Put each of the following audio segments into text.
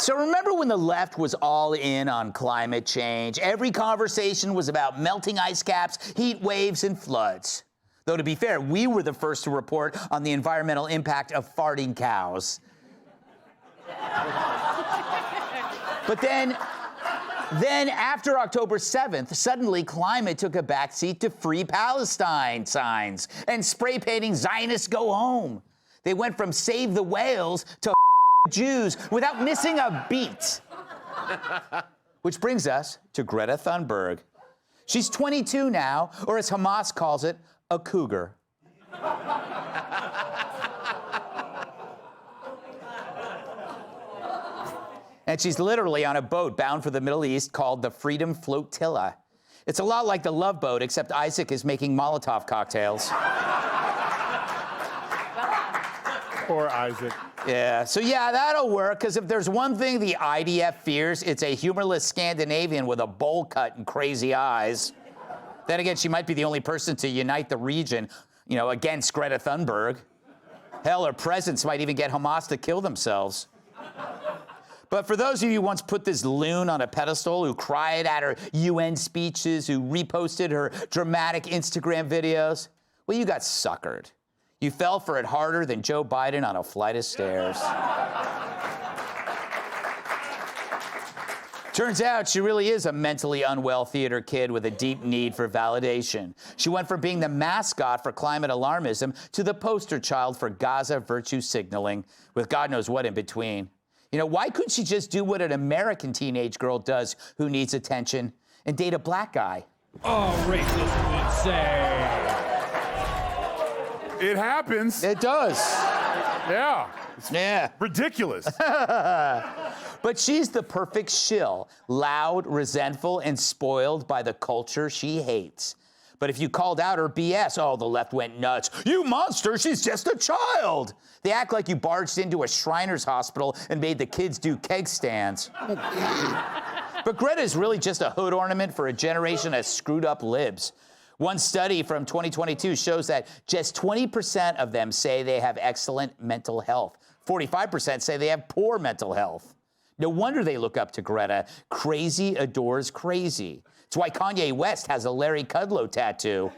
So remember when the left was all in on climate change? Every conversation was about melting ice caps, heat waves, and floods. Though to be fair, we were the first to report on the environmental impact of farting cows. But then after October 7th, suddenly climate took a backseat to Free Palestine signs and spray painting Zionists go home. They went from save the whales to Jews without missing a beat. Which brings us to Greta Thunberg. She's 22 now, or as Hamas calls it, a cougar. And she's literally on a boat bound for the Middle East called the Freedom Flotilla. It's a lot like the Love Boat, except Isaac is making Molotov cocktails. Poor Isaac. Yeah, so yeah, that'll work, because if there's one thing the IDF fears, it's a humorless Scandinavian with a bowl cut and crazy eyes. Then again, she might be the only person to unite the region, against Greta Thunberg. Hell, her presence might even get Hamas to kill themselves. But for those of you who once put this loon on a pedestal, who cried at her UN speeches, who reposted her dramatic Instagram videos, well, you got suckered. You fell for it harder than Joe Biden on a flight of stairs. Turns out she really is a mentally unwell theater kid with a deep need for validation. She went from being the mascot for climate alarmism to the poster child for Gaza virtue signaling, with God knows what in between. Why couldn't she just do what an American teenage girl does who needs attention and date a black guy? Oh, racist would say. It happens. It does. Yeah. Yeah. Ridiculous. But she's the perfect shill, loud, resentful, and spoiled by the culture she hates. But if you called out her BS, the left went nuts. You monster, she's just a child. They act like you barged into a Shriners hospital and made the kids do keg stands. But Greta is really just a hood ornament for a generation of screwed up libs. One study from 2022 shows that just 20% of them say they have excellent mental health. 45% say they have poor mental health. No wonder they look up to Greta. Crazy adores crazy. It's why Kanye West has a Larry Kudlow tattoo.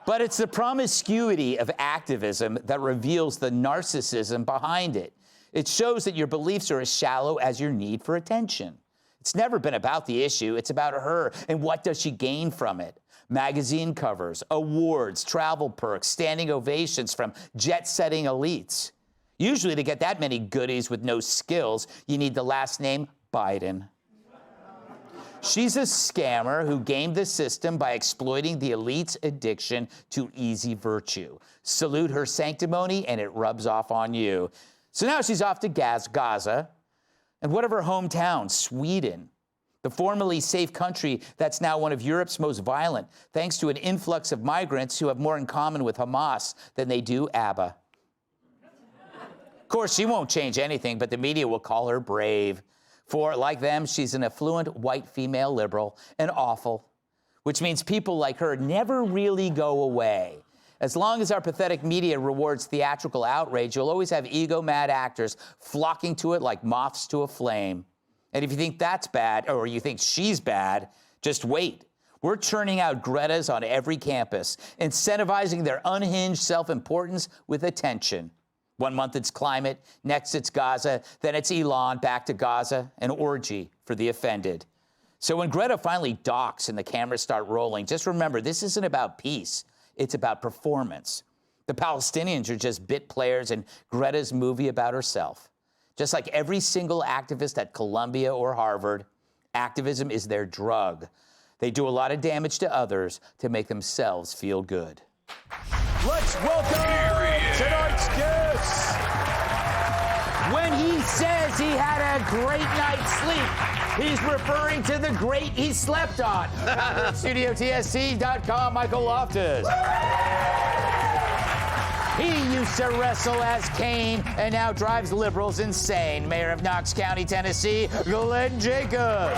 But it's the promiscuity of activism that reveals the narcissism behind it. It shows that your beliefs are as shallow as your need for attention. It's never been about the issue. It's about her and what does she gain from it. Magazine covers, awards, travel perks, standing ovations from jet-setting elites. Usually to get that many goodies with no skills, you need the last name Biden. She's a scammer who gamed the system by exploiting the elite's addiction to easy virtue. Salute her sanctimony, and it rubs off on you. So now she's off to Gaza. And what of her hometown, Sweden? The formerly safe country that's now one of Europe's most violent, thanks to an influx of migrants who have more in common with Hamas than they do ABBA. Of course, she won't change anything, but the media will call her brave. For, like them, she's an affluent white female liberal and awful, which means people like her never really go away. As long as our pathetic media rewards theatrical outrage, you'll always have ego-mad actors flocking to it like moths to a flame. And if you think that's bad, or you think she's bad, just wait. We're churning out Gretas on every campus, incentivizing their unhinged self-importance with attention. 1 month it's climate, next it's Gaza, then it's Elon, back to Gaza, an orgy for the offended. So when Greta finally docks and the cameras start rolling, just remember, this isn't about peace. It's about performance. The Palestinians are just bit players in Greta's movie about herself. Just like every single activist at Columbia or Harvard, activism is their drug. They do a lot of damage to others to make themselves feel good. Let's welcome tonight's guest. When he says he had a great night's sleep, he's referring to the great he slept on. StudioTSC.com, Michael Loftus. He used to wrestle as Kane and now drives liberals insane. Mayor of Knox County, Tennessee, Glenn Jacobs.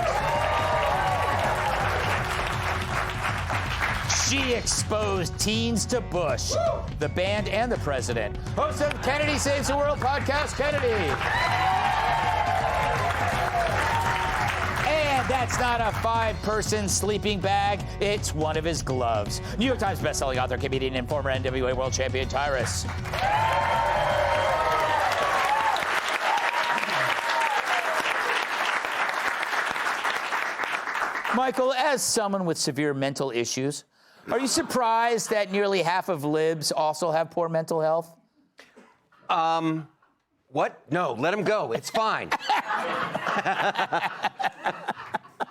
She exposed teens to Bush, the band, and the president. Host of Kennedy Saves the World podcast, Kennedy. And that's not a 5-person sleeping bag. It's one of his gloves. New York Times bestselling author, comedian, and former NWA world champion Tyrus. Michael, as someone with severe mental issues, are you surprised that nearly half of libs also have poor mental health? What? No, let him go. It's fine.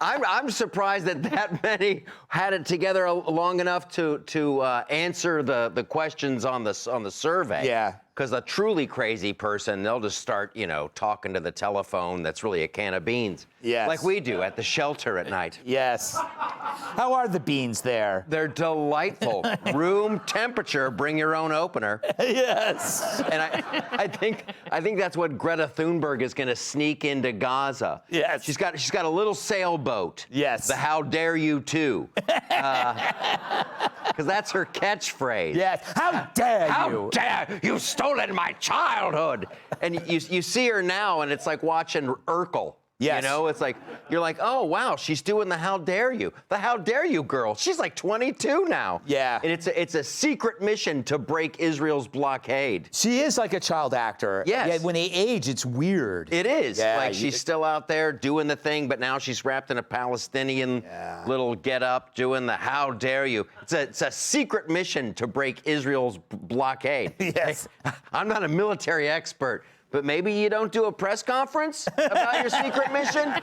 I'm surprised that many had it together long enough to answer the questions on the survey. Yeah. Because a truly crazy person, they'll just start, talking to the telephone that's really a can of beans. Yes. Like we do at the shelter at night. Yes. How are the beans there? They're delightful. Room temperature, bring your own opener. Yes. And I think that's what Greta Thunberg is going to sneak into Gaza. Yes. She's got a little sailboat. Yes. The "How dare you" too. Because that's her catchphrase. Yes. How dare you? How dare you stolen my childhood? And you see her now, and it's like watching Urkel. Yes. It's like, you're like, oh, wow, she's doing the "How dare you." The "How dare you" girl. She's like 22 now. Yeah. And it's a secret mission to break Israel's blockade. She is like a child actor. Yes. Yeah, when they age, it's weird. It is. Yeah, like she's still out there doing the thing, but now she's wrapped in a Palestinian little get-up doing the "How dare you." It's a secret mission to break Israel's blockade. Yes. I'm not a military expert, but maybe you don't do a press conference about your secret mission?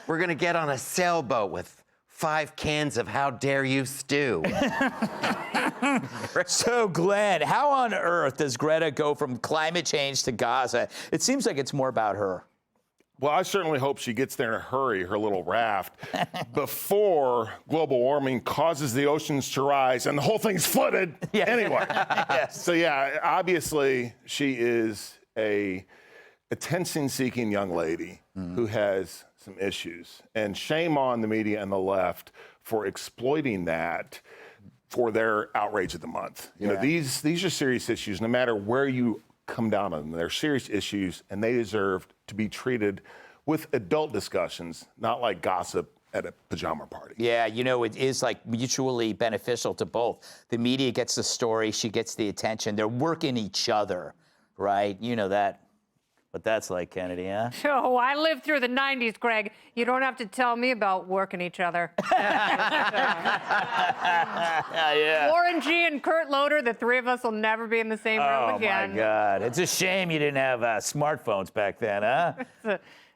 We're going to get on a sailboat with 5 cans of "How dare you" stew. So, Glenn, how on earth does Greta go from climate change to Gaza? It seems like it's more about her. Well, I certainly hope she gets there in a hurry, her little raft, before global warming causes the oceans to rise and the whole thing's flooded anyway. Yes. So, yeah, obviously she is a attention-seeking young lady who has some issues. And shame on the media and the left for exploiting that for their outrage of the month. You know, these are serious issues, no matter where you come down on them. They're serious issues, and they deserve to be treated with adult discussions, not like gossip at a pajama party. Yeah, it is like mutually beneficial to both. The media gets the story, she gets the attention. They're working each other, right? You know that. What that's like, Kennedy, huh? Oh, I lived through the 90s, Greg. You don't have to tell me about working each other. Yeah. Warren G. and Kurt Loder, the 3 of us will never be in the same room again. Oh, my God. It's a shame you didn't have smartphones back then, huh?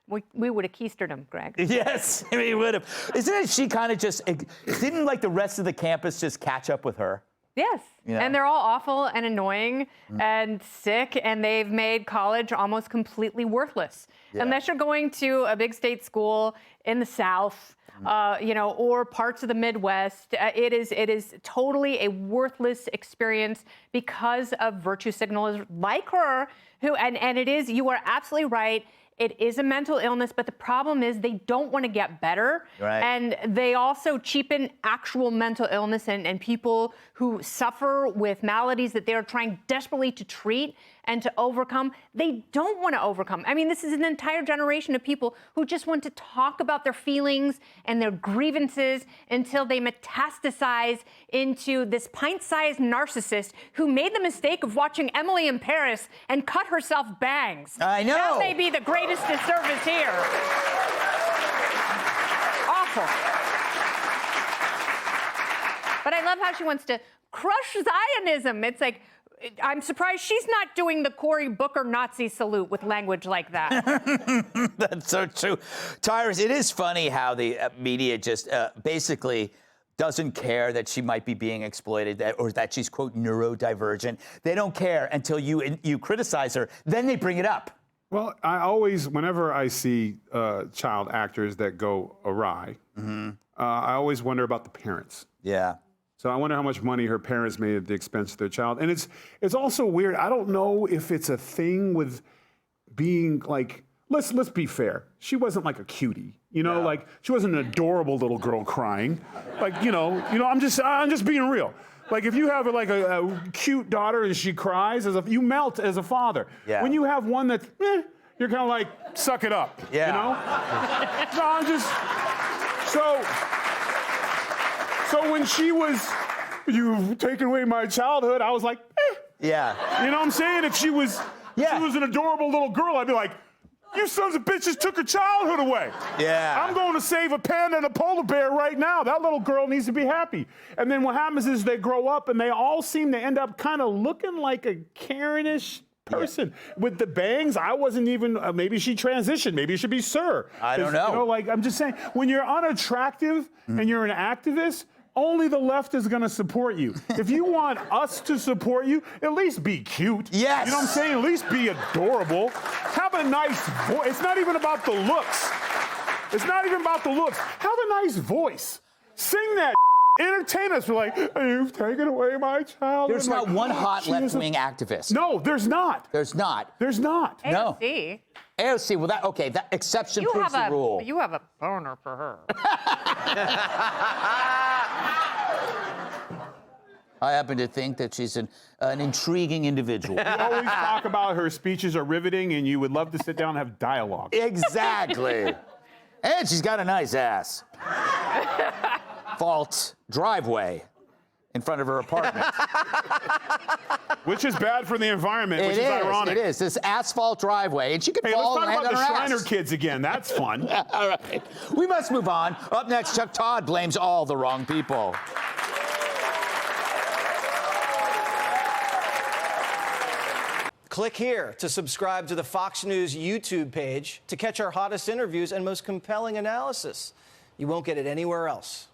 We would have keistered him, Greg. Yes, we would have. Isn't it she kind of just, didn't like the rest of the campus just catch up with her? Yes. Yeah. And they're all awful and annoying and sick, and they've made college almost completely worthless. Yeah. Unless you're going to a big state school in the South, or parts of the Midwest, it is totally a worthless experience because of virtue signalers like her, and it is, you are absolutely right, it is a mental illness, but the problem is they don't want to get better. Right. And they also cheapen actual mental illness and people who suffer with maladies that they're trying desperately to treat and to overcome. They don't want to overcome. I mean, this is an entire generation of people who just want to talk about their feelings and their grievances until they metastasize into this pint-sized narcissist who made the mistake of watching Emily in Paris and cut herself bangs. I know. That may be the greatest disservice here. Awful. But I love how she wants to crush Zionism. It's like, I'm surprised she's not doing the Cory Booker Nazi salute with language like that. That's so true. Tyrus, it is funny how the media just basically doesn't care that she might be being exploited or that she's, quote, neurodivergent. They don't care until you criticize her. Then they bring it up. Well, I always, whenever I see child actors that go awry, I always wonder about the parents. Yeah. So I wonder how much money her parents made at the expense of their child. And it's also weird. I don't know if it's a thing with being like, let's be fair. She wasn't like a cutie, you know, like she wasn't an adorable little girl crying. Like, you know, I'm just being real. Like if you have like a cute daughter and she cries, you melt as a father. Yeah. When you have one that's, you're kind of like, suck it up, you know? No, I'm just, so when she was, you've taken away my childhood, I was like, Yeah. You know what I'm saying? If she was an adorable little girl, I'd be like, you sons of bitches took her childhood away. Yeah. I'm going to save a panda and a polar bear right now. That little girl needs to be happy. And then what happens is they grow up and they all seem to end up kind of looking like a Karen-ish person. With the bangs, I wasn't even, maybe she transitioned. Maybe it should be sir. I don't know. You know, like, I'm just saying, when you're unattractive and you're an activist, only the left is going to support you. If you want us to support you, at least be cute. Yes. You know what I'm saying? At least be adorable. Have a nice voice. It's not even about the looks. It's not even about the looks. Have a nice voice. Sing that. Entertain us. We're like, you've taken away my child. There's not one hot left-wing activist. No, there's not. There's not. There's not. No. AOC. AOC, well, that exception proves the rule. You have a boner for her. I happen to think that she's an intriguing individual. You always talk about her speeches are riveting, and you would love to sit down and have dialogue. Exactly. And she's got a nice ass. Fault driveway in front of her apartment. Which is bad for the environment, which is ironic. It is. This asphalt driveway, and she could Hey, fall let's and talk land about on the her Shriner ass. kids again. That's fun. All right. We must move on. Up next, Chuck Todd blames all the wrong people. Click here to subscribe to the Fox News YouTube page to catch our hottest interviews and most compelling analysis. You won't get it anywhere else.